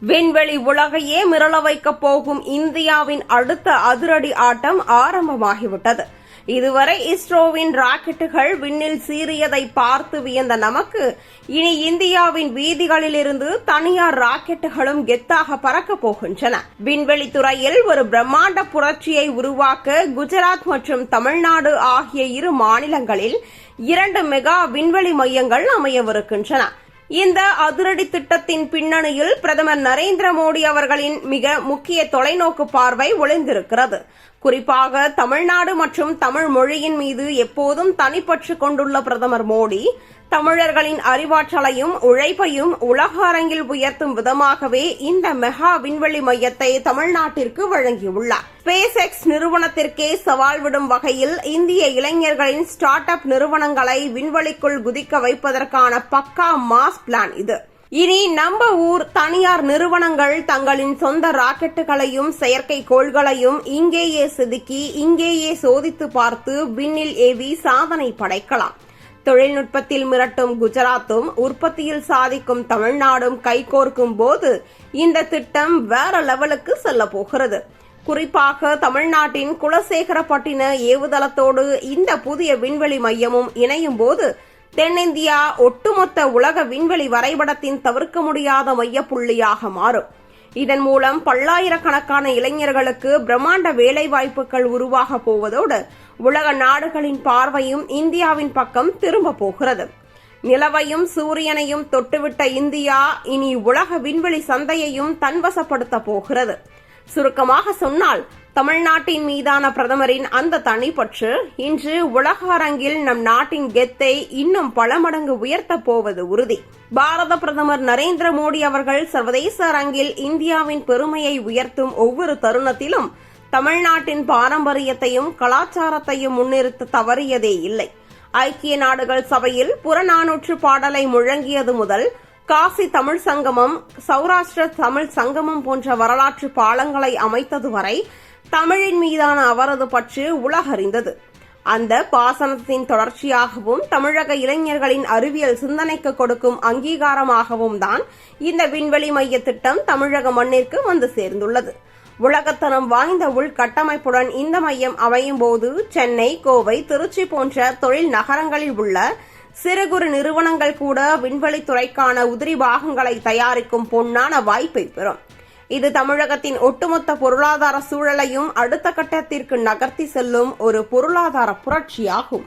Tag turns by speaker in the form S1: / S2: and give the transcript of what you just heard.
S1: விண்வெளி உலகையே மிரள வைக்கப் போகும் இந்தியாவின் அடுத்த அதிரடி ஆட்டம் ஆரம்பமாகிவிட்டது. இதுவரை இஸ்ரோவின் ராக்கெட்டுகள் விண்ணில் சீறியதை பார்த்து வியந்த நமக்கு இனி இந்தியாவின் வீதிகளிலிருந்து தனியார் ராக்கெட்டுகளும் கெத்தாக பறக்கப் போகின்றன. விண்வெளித்துறையில் ஒரு பிரம்மாண்ட புரட்சியை உருவாக்க குஜராத் மற்றும் தமிழ்நாடு ஆகிய இரு மாநிலங்களில் 2 மெகா விண்வெளி மையங்கள் அமையவிருக்கின்றன. இந்த அதிரடி திட்டத்தின் பின்னணியில் பிரதமர் நரேந்திர மோடி அவர்களின் மிக முக்கிய தொலைநோக்கு பார்வை ஒளிந்திருக்கிறது. குறிப்பாக தமிழ்நாடு மற்றும் தமிழ் மொழியின் மீது எப்போதும் தனிப்பற்று கொண்டுள்ள பிரதமர் மோடி தமிழர்களின் அறிவாற்றலையும் உழைப்பையும் உலக அரங்கில் உயர்த்தும் விதமாகவே இந்த மெகா விண்வெளி மையத்தை தமிழ்நாட்டிற்கு வழங்கியுள்ளார். ஸ்பேஸ் எக்ஸ் நிறுவனத்திற்கே சவால் விடும் வகையில் இந்திய இளைஞர்களின் ஸ்டார்ட் அப் நிறுவனங்களை விண்வெளிக்குள் குதிக்க வைப்பதற்கான பக்கா மாஸ் பிளான் இது. இனி நம்ம ஊர் தனியார் நிறுவனங்கள் தங்களின் சொந்த ராக்கெட்டுகளையும் செயற்கைக்கோள்களையும் இங்கேயே செதுக்கி இங்கேயே சோதித்து பார்த்து விண்ணில் ஏவி சாதனை படைக்கலாம். தொழில்நுட்பத்தில் மிரட்டும் குஜராத்தும் உற்பத்தியில் சாதிக்கும் தமிழ்நாடும் கைகோர்க்கும் போது இந்த திட்டம் வேற லெவலுக்கு செல்ல போகிறது. குறிப்பாக தமிழ்நாட்டின் குலசேகரப்பட்டின ஏவுதளத்தோடு இந்த புதிய விண்வெளி மையமும் இணையும் போது தென்னிந்தியா ஒட்டுமொத்த உலக விண்வெளி வரைபடத்தின் தவிர்க்க முடியாத மையப்புள்ளியாக மாறும். இதன் மூலம் பல்லாயிரக்கணக்கான இளைஞர்களுக்கு பிரம்மாண்ட வேலைவாய்ப்புகள் உருவாக போவதோடு உலக நாடுகளின் பார்வையும் இந்தியாவின் பக்கம் திரும்ப போகிறது. நிலவையும் சூரியனையும் தொட்டுவிட்ட இந்தியா இனி உலக விண்வெளி சந்தையையும் தன்வசப்படுத்த போகிறது. சுருக்கமாக சொன்னால் தமிழ்நாட்டின் மீதான பிரதமரின் அந்த தனிப்பற்று இன்று உலக அரங்கில் நம் நாட்டின் கெத்தை இன்னும் பல மடங்கு உயர்த்தப் போவது உறுதி. பாரத பிரதமர் நரேந்திர மோடி அவர்கள் சர்வதேச அரங்கில் இந்தியாவின் பெருமையை உயர்த்தும் ஒவ்வொரு தருணத்திலும் தமிழ்நாட்டின் பாரம்பரியத்தையும் கலாச்சாரத்தையும் முன்னிறுத்த தவறியதே இல்லை. ஐக்கிய நாடுகள் சபையில் புறநானூற்று பாடலை முழங்கியது முதல் காசி தமிழ் சங்கமம், சௌராஷ்டிர தமிழ் சங்கமம் போன்ற வரலாற்று பாலங்களை அமைத்தது வரை தமிழின் மீதான அவரது பற்று உலகறிந்தது. அந்த பாசனத்தின் தொடர்ச்சியாகவும் தமிழக இளைஞர்களின் அறிவியல் சிந்தனைக்கு கொடுக்கும் அங்கீகாரமாகவும் தான் இந்த விண்வெளி மைய திட்டம் தமிழக மண்ணிற்கு வந்து சேர்ந்துள்ளது. உலகத்தரம் வாய்ந்த உள்கட்டமைப்புடன் இந்த மையம் அமையும் போது சென்னை, கோவை, திருச்சி போன்ற தொழில் நகரங்களில் உள்ள சிறு குறு நிறுவனங்கள் கூட விண்வெளித்துறைக்கான உதிரி பாகங்களை தயாரிக்கும் பொன்னான வாய்ப்பை பெறும். இது தமிழகத்தின் ஒட்டுமொத்த பொருளாதார சூழலையும் அடுத்த கட்டத்திற்கு நகர்த்தி செல்லும் ஒரு பொருளாதார புரட்சியாகும்.